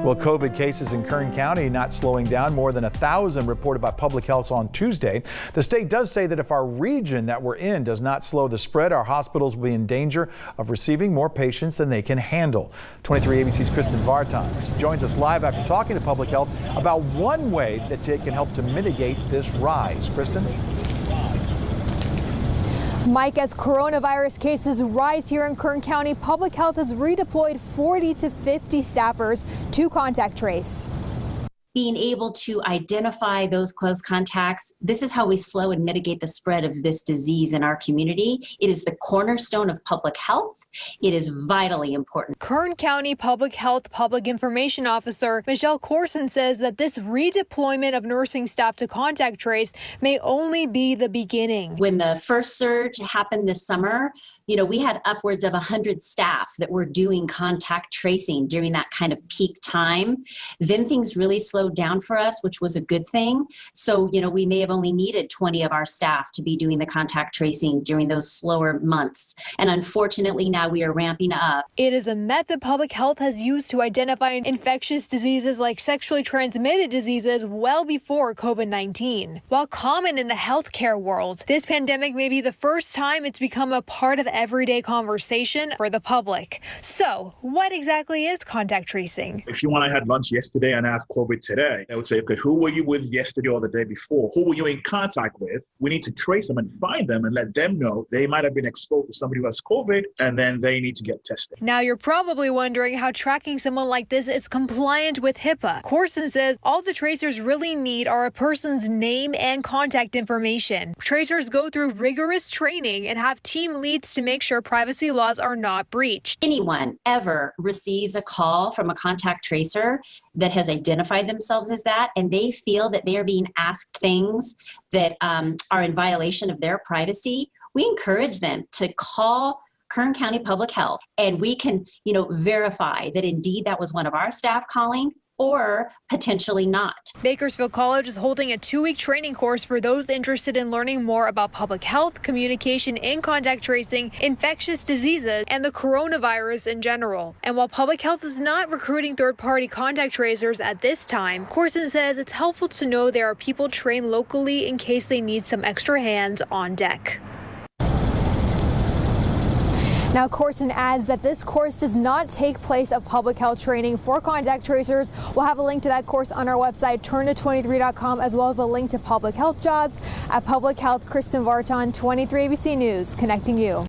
Well, COVID cases in Kern County not slowing down. More than 1,000 reported by Public Health on Tuesday. The state does say that if our region that we're in does not slow the spread, our hospitals will be in danger of receiving more patients than they can handle. 23 ABC's Kristin Vartan joins us live after talking to Public Health about one way that they can help to mitigate this rise. Kristin? Mike, as coronavirus cases rise here in Kern County, Public Health has redeployed 40 to 50 staffers to contact trace. Being able to identify those close contacts, this is how we slow and mitigate the spread of this disease in our community. It is the cornerstone of public health. It is vitally important. Kern County Public Health Public Information Officer Michelle Corson says that this redeployment of nursing staff to contact trace may only be the beginning. When the first surge happened this summer, we had upwards of 100 staff that were doing contact tracing during that kind of peak time. Then things really slowed down for us, which was a good thing. So, we may have only needed 20 of our staff to be doing the contact tracing during those slower months. And unfortunately, now we are ramping up. It is a method Public Health has used to identify infectious diseases like sexually transmitted diseases well before COVID-19. While common in the healthcare world, this pandemic may be the first time it's become a part of everyday conversation for the public. So, what exactly is contact tracing? If you and I had lunch yesterday and I have COVID today, they would say, okay, who were you with yesterday or the day before? Who were you in contact with? We need to trace them and find them and let them know they might have been exposed to somebody who has COVID, and then they need to get tested. Now, you're probably wondering how tracking someone like this is compliant with HIPAA. Corson says all the tracers really need are a person's name and contact information. Tracers go through rigorous training and have team leads to make sure privacy laws are not breached. Anyone ever receives a call from a contact tracer that has identified themselves as that, and they feel that they are being asked things that are in violation of their privacy, we encourage them to call Kern County Public Health, and we can, verify that indeed that was one of our staff calling, or potentially not. Bakersfield College is holding a 2-week training course for those interested in learning more about public health, communication and contact tracing, infectious diseases, and the coronavirus in general. And while Public Health is not recruiting third-party contact tracers at this time, Corson says it's helpful to know there are people trained locally in case they need some extra hands on deck. Now, Corson adds that this course does not take place of public health training for contact tracers. We'll have a link to that course on our website, turnto23.com, as well as a link to public health jobs at Public Health. Kristin Vartan, 23 ABC News, connecting you.